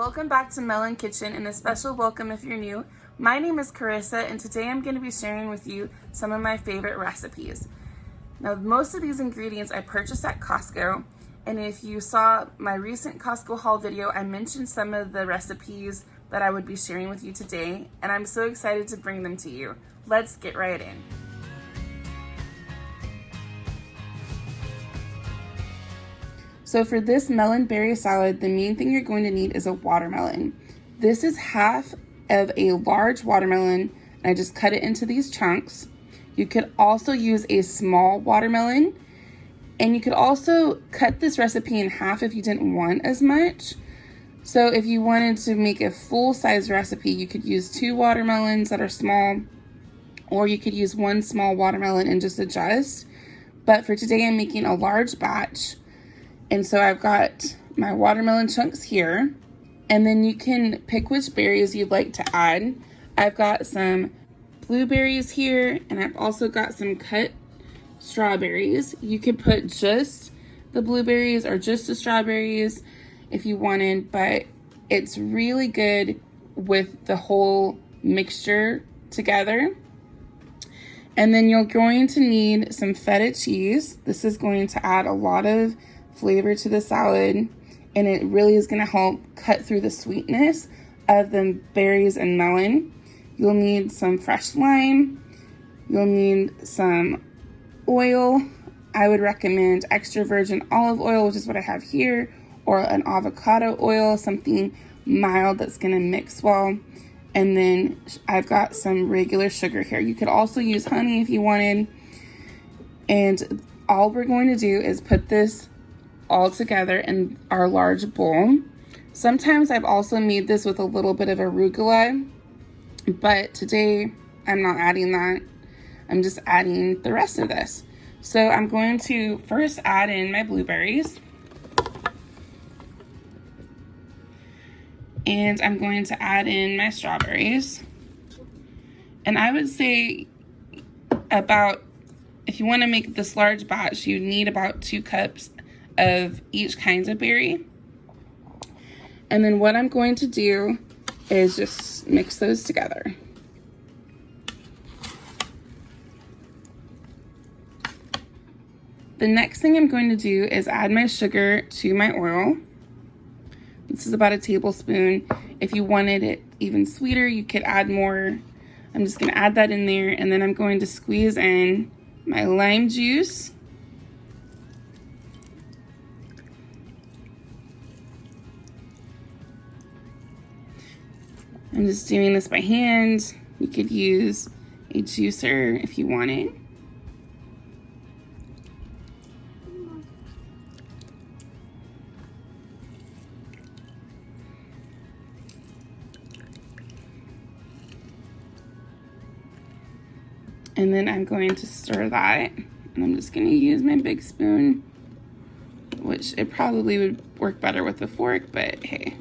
Welcome back to Melon Kitchen, and a special welcome if you're new. My name is Carissa, and today I'm going to be sharing with you some of my favorite recipes. Now, most of these ingredients I purchased at Costco, and if you saw my recent Costco haul video, I mentioned some of the recipes that I would be sharing with you today, and I'm so excited to bring them to you. Let's get right in. So for this melon berry salad, the main thing you're going to need is a watermelon. This is half of a large watermelon, and I just cut it into these chunks. You could also use a small watermelon, and you could also cut this recipe in half if you didn't want as much. So if you wanted to make a full-size recipe, you could use 2 watermelons that are small, or you could use 1 small watermelon and just adjust. But for today, I'm making a large batch. And so I've got my watermelon chunks here, and then you can pick which berries you'd like to add. I've got some blueberries here, and I've also got some cut strawberries. You could put just the blueberries or just the strawberries if you wanted, but it's really good with the whole mixture together. And then you're going to need some feta cheese. This is going to add a lot of flavor to the salad, and it really is going to help cut through the sweetness of the berries and melon. You'll need some fresh lime. You'll need some oil. I would recommend extra virgin olive oil, which is what I have here, or an avocado oil, something mild that's going to mix well. And then I've got some regular sugar here. You could also use honey if you wanted. And all we're going to do is put this all together in our large bowl. Sometimes I've also made this with a little bit of arugula, but today I'm not adding that. I'm just adding the rest of this. So I'm going to first add in my blueberries, and I'm going to add in my strawberries. And I would say about, if you want to make this large batch, you need about 2 cups of each kind of berry. And then what I'm going to do is just mix those together. The next thing I'm going to do is add my sugar to my oil. This is about a tablespoon. If you wanted it even sweeter, you could add more. I'm just going to add that in there, and then I'm going to squeeze in my lime juice. I'm just doing this by hand. You could use a juicer if you wanted. And then I'm going to stir that. And I'm just going to use my big spoon, which it probably would work better with a fork, but hey.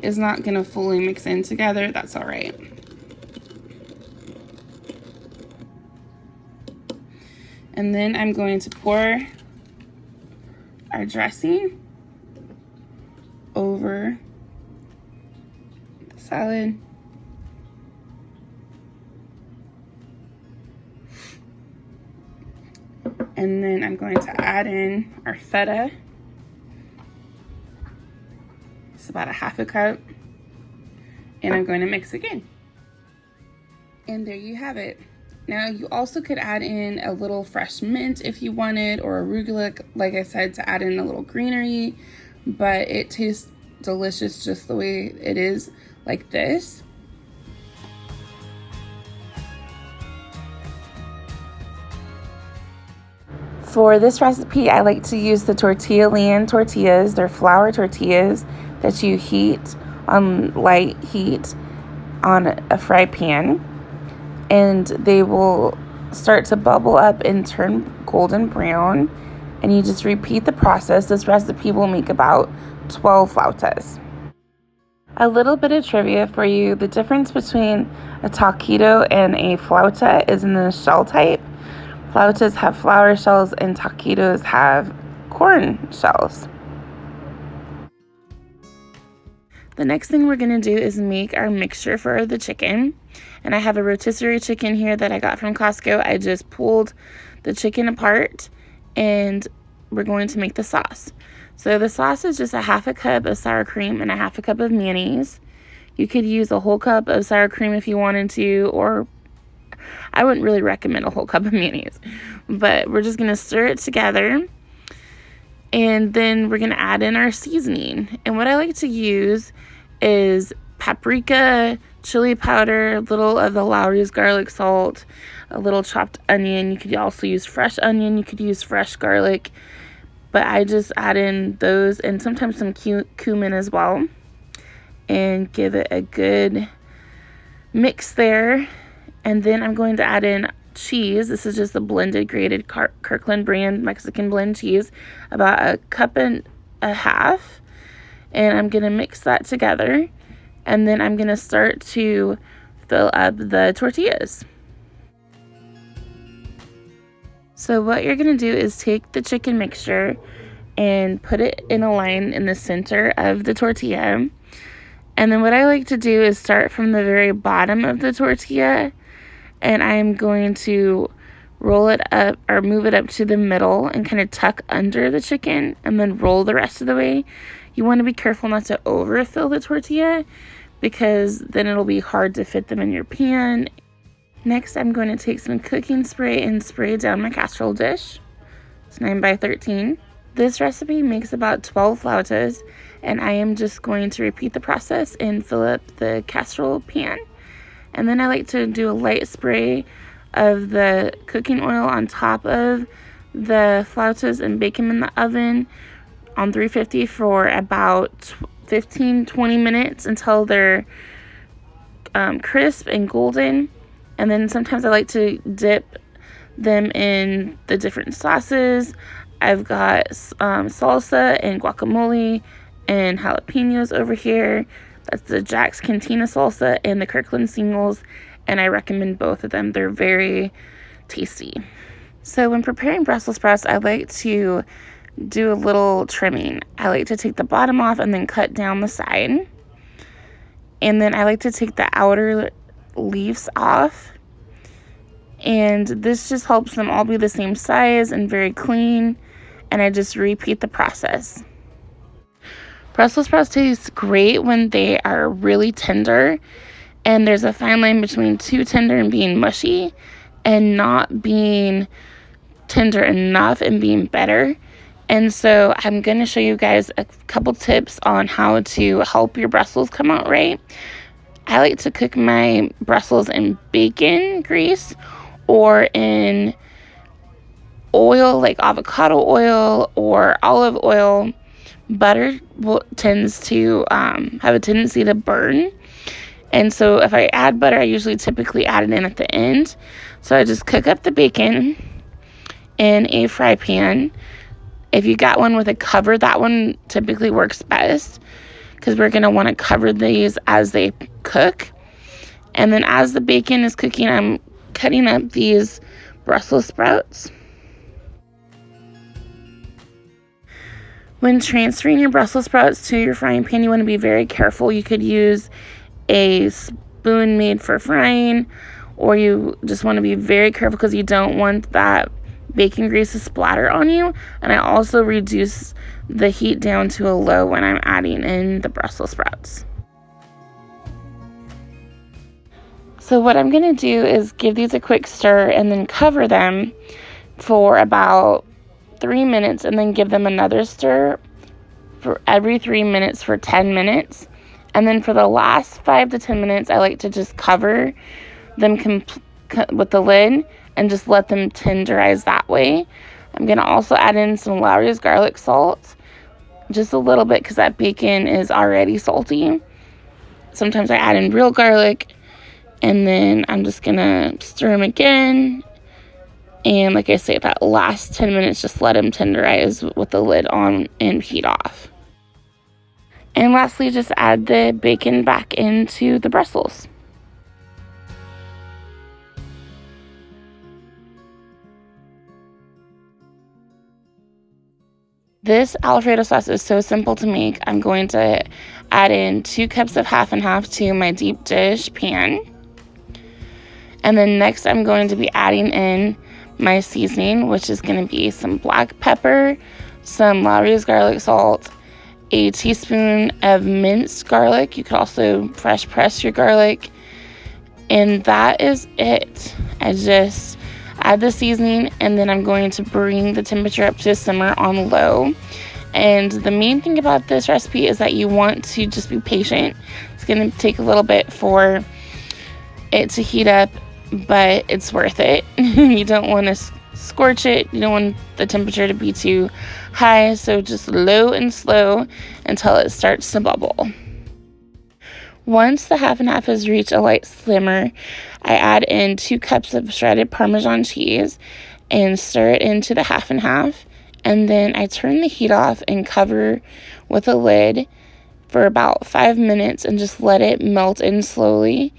Is not going to fully mix in together, that's all right. And then I'm going to pour our dressing over the salad. And then I'm going to add in our feta. It's about a half a cup, and I'm going to mix again. And there you have it. Now you also could add in a little fresh mint if you wanted, or arugula, like I said, to add in a little greenery, but it tastes delicious just the way it is, like this. For this recipe, I like to use the tortilla land tortillas. They're flour tortillas that you heat on light heat on a fry pan, and they will start to bubble up and turn golden brown, and you just repeat the process. This recipe will make about 12 flautas. A little bit of trivia for you: the difference between a taquito and a flauta is in the shell type. Flautas have flour shells and taquitos have corn shells. The next thing we're going to do is make our mixture for the chicken. And I have a rotisserie chicken here that I got from Costco. I just pulled the chicken apart and we're going to make the sauce. So the sauce is just a half a cup of sour cream and a half a cup of mayonnaise. You could use a whole cup of sour cream if you wanted to, or I wouldn't really recommend a whole cup of mayonnaise. But we're just going to stir it together. And then we're going to add in our seasoning. And what I like to use is paprika, chili powder, a little of the Lowry's garlic salt, a little chopped onion. You could also use fresh onion. You could use fresh garlic. But I just add in those and sometimes some cumin as well. And give it a good mix there. And then I'm going to add in cheese. This is just a blended grated Kirkland brand Mexican blend cheese, about a cup and a half, and I'm gonna mix that together, and then I'm gonna start to fill up the tortillas. So what you're gonna do is take the chicken mixture and put it in a line in the center of the tortilla, and then what I like to do is start from the very bottom of the tortilla, and I'm going to roll it up or move it up to the middle and kind of tuck under the chicken and then roll the rest of the way. You want to be careful not to overfill the tortilla because then it'll be hard to fit them in your pan. Next, I'm going to take some cooking spray and spray down my casserole dish. It's 9 by 13. This recipe makes about 12 flautas, and I am just going to repeat the process and fill up the casserole pan. And then I like to do a light spray of the cooking oil on top of the flautas and bake them in the oven on 350 for about 15-20 minutes until they're crisp and golden. And then sometimes I like to dip them in the different sauces. I've got salsa and guacamole and jalapenos over here. That's the Jack's Cantina salsa and the Kirkland singles, and I recommend both of them. They're very tasty. So when preparing Brussels sprouts, I like to do a little trimming. I like to take the bottom off and then cut down the side. And then I like to take the outer leaves off. And this just helps them all be the same size and very clean. And I just repeat the process. Brussels sprouts taste great when they are really tender, and there's a fine line between too tender and being mushy and not being tender enough and being better. And so I'm going to show you guys a couple tips on how to help your Brussels come out right. I like to cook my Brussels in bacon grease or in oil like avocado oil or olive oil. Butter tends to have a tendency to burn, and so if I add butter, I usually typically add it in at the end. So I just cook up the bacon in a fry pan. If you got one with a cover, that one typically works best because we're going to want to cover these as they cook. And then as the bacon is cooking, I'm cutting up these Brussels sprouts. When transferring your Brussels sprouts to your frying pan, you want to be very careful. You could use a spoon made for frying, or you just want to be very careful because you don't want that bacon grease to splatter on you. And I also reduce the heat down to a low when I'm adding in the Brussels sprouts. So what I'm going to do is give these a quick stir and then cover them for about 3 minutes, and then give them another stir for every 3 minutes for 10 minutes. And then for the last 5 to 10 minutes, I like to just cover them with the lid and just let them tenderize that way. I'm going to also add in some Lowry's garlic salt, just a little bit because that bacon is already salty. Sometimes I add in real garlic, and then I'm just going to stir them again. And like I say, that last 10 minutes, just let them tenderize with the lid on and heat off. And lastly, just add the bacon back into the Brussels. This Alfredo sauce is so simple to make. I'm going to add in 2 cups of half and half to my deep dish pan. And then next I'm going to be adding in my seasoning, which is going to be some black pepper, some Lawry's garlic salt, a teaspoon of minced garlic. You could also fresh press your garlic. And that is it. I just add the seasoning, and then I'm going to bring the temperature up to a simmer on low. And the main thing about this recipe is that you want to just be patient. It's going to take a little bit for it to heat up, but it's worth it. You don't want to scorch it. You don't want the temperature to be too high, so just low and slow until it starts to bubble. Once the half and half has reached a light simmer, I add in 2 cups of shredded Parmesan cheese and stir it into the half and half. And then I turn the heat off and cover with a lid for about 5 minutes and just let it melt in slowly.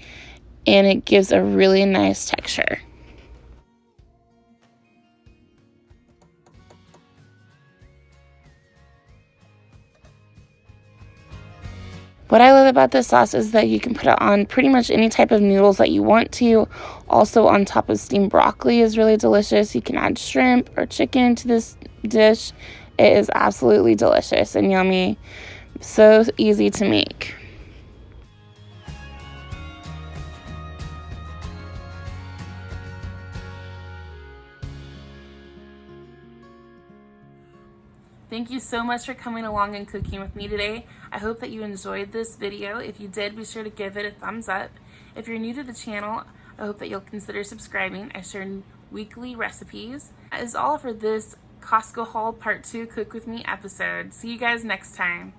And it gives a really nice texture. What I love about this sauce is that you can put it on pretty much any type of noodles that you want to. Also on top of steamed broccoli is really delicious. You can add shrimp or chicken to this dish. It is absolutely delicious and yummy. So easy to make. Thank you so much for coming along and cooking with me today. I hope that you enjoyed this video. If you did, be sure to give it a thumbs up. If you're new to the channel, I hope that you'll consider subscribing. I share weekly recipes. That is all for this Costco haul part 2 cook with me episode. See you guys next time.